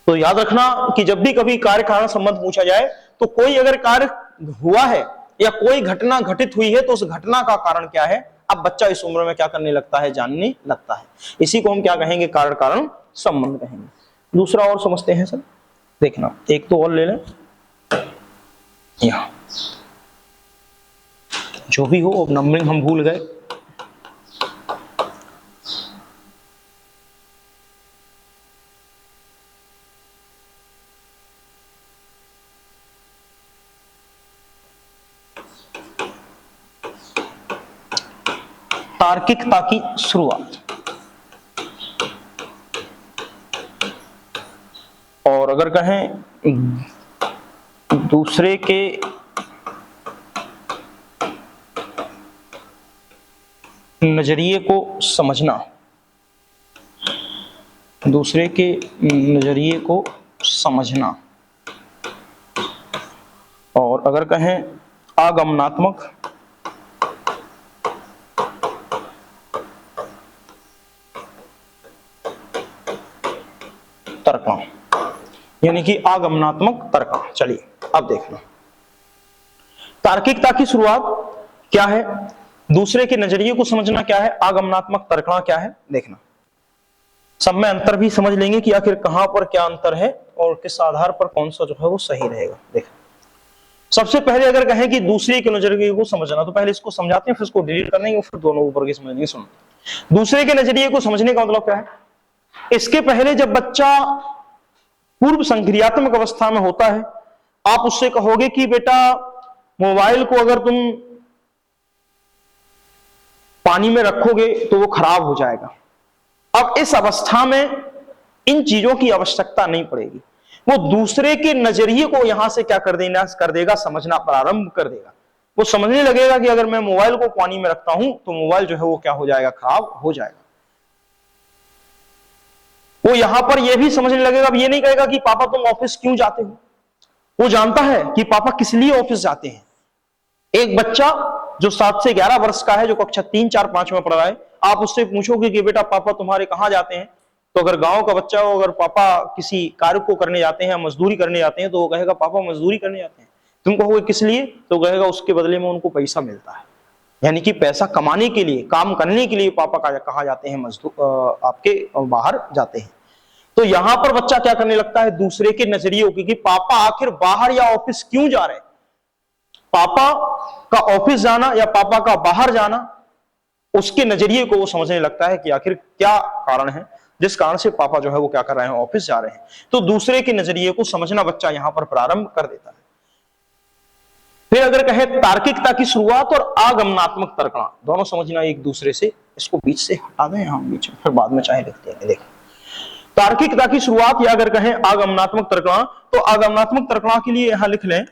तो याद रखना कि जब भी कभी कार्य कारण संबंध पूछा जाए तो कोई अगर कार्य हुआ है या कोई घटना घटित हुई है तो उस घटना का कारण क्या है, अब बच्चा इस उम्र में क्या करने लगता है, जानने लगता है। इसी को हम क्या कहेंगे, कार्य कारण संबंध कहेंगे। दूसरा और समझते हैं सर, देखना एक तो और ले लें, यहां जो भी हो, अब नंबरिंग हम भूल गए। तार्किकता की शुरुआत, और अगर कहें दूसरे के नजरिए को समझना, दूसरे के नजरिए को समझना, और अगर कहें आगमनात्मक तर्क, यानी कि आगमनात्मक तर्क। चलिए अब देखना, तार्किकता की शुरुआत क्या है, दूसरे के नजरिए को समझना क्या है, आगमनात्मक तर्कना क्या है देखना। सब में अंतर भी समझ लेंगे कि आखिर कहां पर क्या अंतर है और किस आधार पर कौन सा जो है वो सही रहेगा। देखना, सबसे पहले अगर कहें कि दूसरे के नजरिए को समझना, तो पहले इसको समझाते हैं, फिर इसको डिलीट करने और फिर दोनों ऊपर के समझेंगे। सुनो, दूसरे के नजरिए को समझने का मतलब क्या है, इसके पहले जब बच्चा पूर्व संक्रियात्मक अवस्था में होता है, आप उससे कहोगे कि बेटा मोबाइल को अगर तुम पानी में रखोगे तो वो खराब हो जाएगा। अब इस अवस्था में इन चीजों की आवश्यकता नहीं पड़ेगी, वो दूसरे के नजरिए को यहां से क्या कर देगा, समझना प्रारंभ कर देगा। वो समझने लगेगा कि अगर मैं मोबाइल को पानी में रखता हूं तो मोबाइल जो है वो क्या हो जाएगा, खराब हो जाएगा। वो यहां पर यह भी समझने लगेगा, अब ये नहीं कहेगा कि पापा तुम ऑफिस क्यों जाते हो, वो जानता है कि पापा किस लिए ऑफिस जाते हैं। एक बच्चा जो 7 से 11 वर्ष का है, जो कक्षा 3, 4, 5 में पढ़ रहा है, आप उससे पूछोगे कि बेटा पापा तुम्हारे कहां जाते हैं, तो अगर गांव का बच्चा हो, अगर पापा किसी कार्य को करने जाते हैं, मजदूरी करने जाते हैं, तो वो कहेगा पापा मजदूरी करने जाते हैं। तुम कहोगे किस लिए, तो कहेगा उसके बदले में उनको पैसा मिलता है, यानी कि पैसा कमाने के लिए, काम करने के लिए पापा कहा जाते हैं, मजदूर आपके बाहर जाते हैं। तो यहां पर बच्चा क्या करने लगता है, दूसरे के नजरिए की पापा आखिर बाहर या ऑफिस क्यों जा रहे हैं, पापा का ऑफिस जाना या पापा का बाहर जाना, उसके नजरिए को वो समझने लगता है कि आखिर क्या कारण है जिस कारण से पापा जो है वो क्या कर रहे हैं, ऑफिस जा रहे हैं। तो दूसरे के नजरिए को समझना बच्चा यहां पर प्रारंभ कर देता है। फिर अगर कहे तार्किकता की शुरुआत और आगमनात्मक तर्कना, दोनों समझना एक दूसरे से, इसको बीच से हटा दें, यहां बीच में, फिर बाद में चाहे लिखते हैं। देखो, तार्किकता की शुरुआत या अगर कहें आगमनात्मक तर्कना, तो आगमनात्मक तर्कना के लिए यहां लिख लें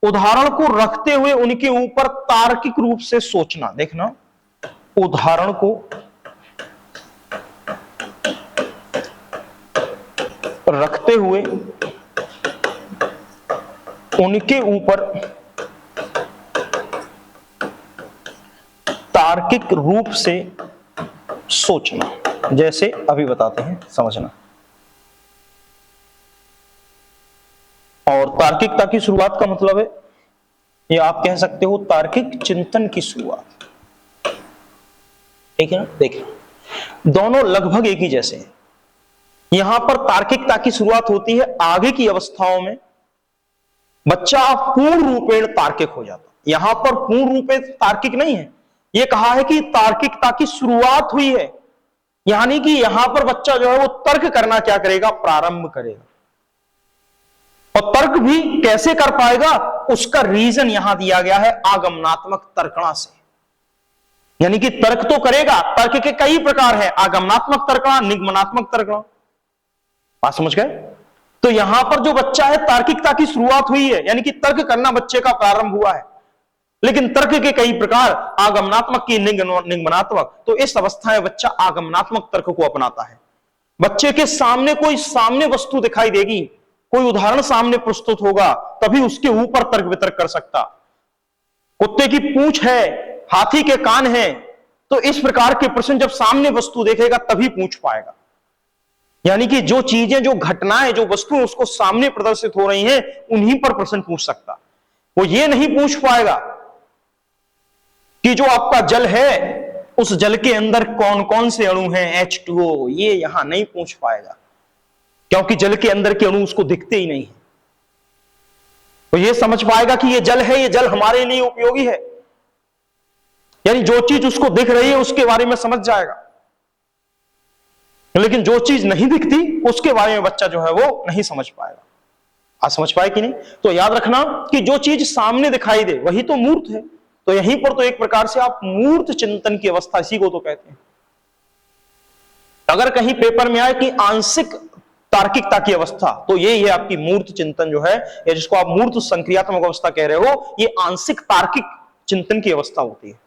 उदाहरण को रखते हुए उनके ऊपर तार्किक रूप से सोचना। देखना, उदाहरण को रखते हुए उनके ऊपर तार्किक रूप से सोचना। जैसे अभी बताते हैं, समझना। और तार्किकता की शुरुआत का मतलब है, ये आप कह सकते हो तार्किक चिंतन की शुरुआत। ठीक है ना? देखिए, दोनों लगभग एक ही जैसे हैं। यहां पर तार्किकता की शुरुआत होती है आगे की अवस्थाओं में बच्चा पूर्ण रूपेण तार्किक हो जाता। यहां पर पूर्ण रूपे तार्किक नहीं है, यह कहा है कि तार्किकता की शुरुआत हुई है, यानी कि यहां पर बच्चा जो है वो तर्क करना क्या करेगा, प्रारंभ करेगा। और तर्क भी कैसे कर पाएगा, उसका रीजन यहां दिया गया है आगमनात्मक तर्कणा से। यानी कि तर्क तो करेगा, तर्क के कई प्रकार है, आगमनात्मक तर्कणा, निगमनात्मक तर्कणा। बात समझ गए? तो यहां पर जो बच्चा है तार्किकता की शुरुआत हुई है, यानी कि तर्क करना बच्चे का प्रारंभ हुआ है। लेकिन तर्क के कई प्रकार, आगमनात्मक की निगमनात्मक। तो इस अवस्था में बच्चा आगमनात्मक तर्क को अपनाता है। बच्चे के सामने कोई सामने वस्तु दिखाई देगी, कोई उदाहरण सामने प्रस्तुत होगा, तभी उसके ऊपर तर्क वितर्क कर सकता। कुत्ते की पूंछ है, हाथी के कान है, तो इस प्रकार के प्रश्न जब सामने वस्तु देखेगा तभी पूछ पाएगा। यानी कि जो चीजें, जो घटनाएं, जो वस्तुएं उसको सामने प्रदर्शित हो रही हैं, उन्हीं पर प्रश्न पूछ सकता। वो ये नहीं पूछ पाएगा कि जो आपका जल है, उस जल के अंदर कौन कौन से अणु हैं, H2O, ये यहां नहीं पूछ पाएगा, क्योंकि जल के अंदर के अणु उसको दिखते ही नहीं है। तो ये समझ पाएगा कि ये जल है, ये जल हमारे लिए उपयोगी है। यानी जो चीज उसको दिख रही है उसके बारे में समझ जाएगा, लेकिन जो चीज नहीं दिखती उसके बारे में बच्चा जो है वो नहीं समझ पाएगा। आज समझ पाए कि नहीं? तो याद रखना कि जो चीज सामने दिखाई दे वही तो मूर्त है। तो यहीं पर तो एक प्रकार से आप मूर्त चिंतन की अवस्था, इसी को तो कहते हैं। अगर कहीं पेपर में आए कि आंशिक तार्किकता की अवस्था, तो यही है आपकी मूर्त चिंतन जो है, या जिसको आप मूर्त संक्रियात्मक अवस्था कह रहे हो, ये आंशिक तार्किक चिंतन की अवस्था होती है।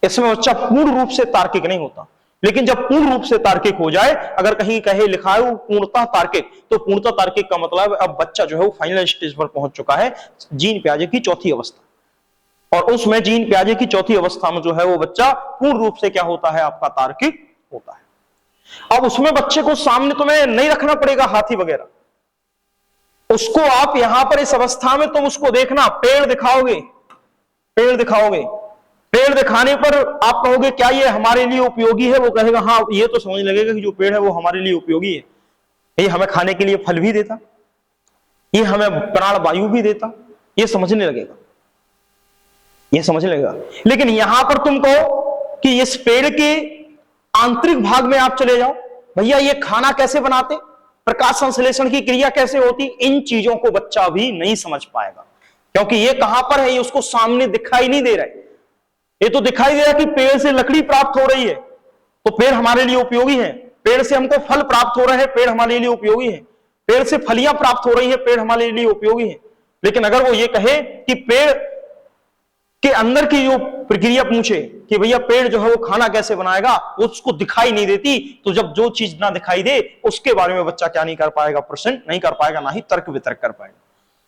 इसमें बच्चा पूर्ण रूप से तार्किक नहीं होता, लेकिन जब पूर्ण रूप से तार्किक हो जाए, अगर कहीं कहे लिखा है वो पूर्णतः तार्किक, तो पूर्णतः तार्किक का मतलब अब बच्चा जो है वो फाइनल स्टेज पर पहुंच चुका है, जीन पियाजे की चौथी अवस्था। और उसमें जीन पियाजे की चौथी अवस्था में जो है वो बच्चा पूर्ण रूप से क्या होता है, आपका तार्किक होता है। अब उसमें बच्चे को सामने तुम्हें नहीं रखना पड़ेगा हाथी वगैरह, उसको आप यहां पर इस अवस्था में तुम उसको देखना, पेड़ दिखाओगे, पेड़ दिखाओगे, पेड़ दिखाने पर आप कहोगे क्या ये हमारे लिए उपयोगी है, वो कहेगा हाँ, ये तो समझ लगेगा कि जो पेड़ है वो हमारे लिए उपयोगी है, ये हमें खाने के लिए फल भी देता, ये हमें प्राण वायु भी देता, ये समझने लगेगा, ये समझने लगेगा। लेकिन यहां पर तुम कहो कि इस पेड़ के आंतरिक भाग में आप चले जाओ, भैया ये खाना कैसे बनाते, प्रकाश संश्लेषण की क्रिया कैसे होती, इन चीजों को बच्चा भी नहीं समझ पाएगा, क्योंकि ये कहां पर है, ये उसको सामने दिखाई नहीं दे रहा है। ये तो दिखाई दे रहा है कि पेड़ से लकड़ी प्राप्त हो रही है, तो पेड़ हमारे लिए उपयोगी है, पेड़ से हमको फल प्राप्त हो रहे हैं, पेड़ हमारे लिए उपयोगी है, पेड़ से फलियां प्राप्त हो रही है, पेड़ हमारे लिए उपयोगी है। लेकिन अगर वो ये कहे कि पेड़ के अंदर की जो प्रक्रिया पूछे कि भैया पेड़ जो है वो खाना कैसे बनाएगा, उसको दिखाई नहीं देती, तो जब जो चीज ना दिखाई दे उसके बारे में बच्चा क्या नहीं कर पाएगा, प्रश्न नहीं कर पाएगा, ना ही तर्क वितर्क कर पाएगा।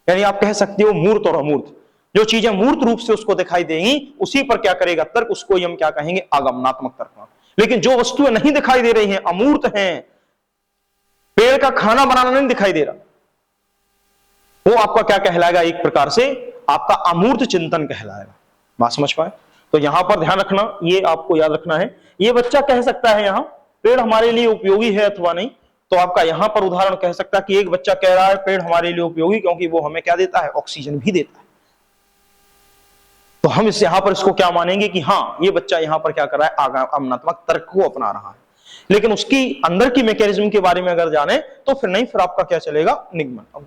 यानी आप कह सकते हो मूर्त और अमूर्त, जो चीजें मूर्त रूप से उसको दिखाई देंगी उसी पर क्या करेगा तर्क, उसको हम क्या कहेंगे, आगमनात्मक तर्क। लेकिन जो वस्तुएं नहीं दिखाई दे रही हैं, अमूर्त हैं, पेड़ का खाना बनाना नहीं दिखाई दे रहा, वो आपका क्या कहलाएगा, एक प्रकार से आपका अमूर्त चिंतन कहलाएगा। बात समझ पाए? तो यहां पर ध्यान रखना, ये आपको याद रखना है। ये बच्चा कह सकता है यहां पेड़ हमारे लिए उपयोगी है अथवा नहीं, तो आपका यहां पर उदाहरण कह सकता है कि एक बच्चा कह रहा है पेड़ हमारे लिए उपयोगी क्योंकि वो हमें क्या देता है, ऑक्सीजन भी देता है। तो हम इस यहां पर इसको क्या मानेंगे कि हाँ, ये बच्चा यहां पर क्या कर रहा है, आगमनात्मक तर्क को अपना रहा है। लेकिन उसकी अंदर की मैकेनिज्म के बारे में अगर जाने तो फिर नहीं, फिर आपका क्या चलेगा, निगमन। अब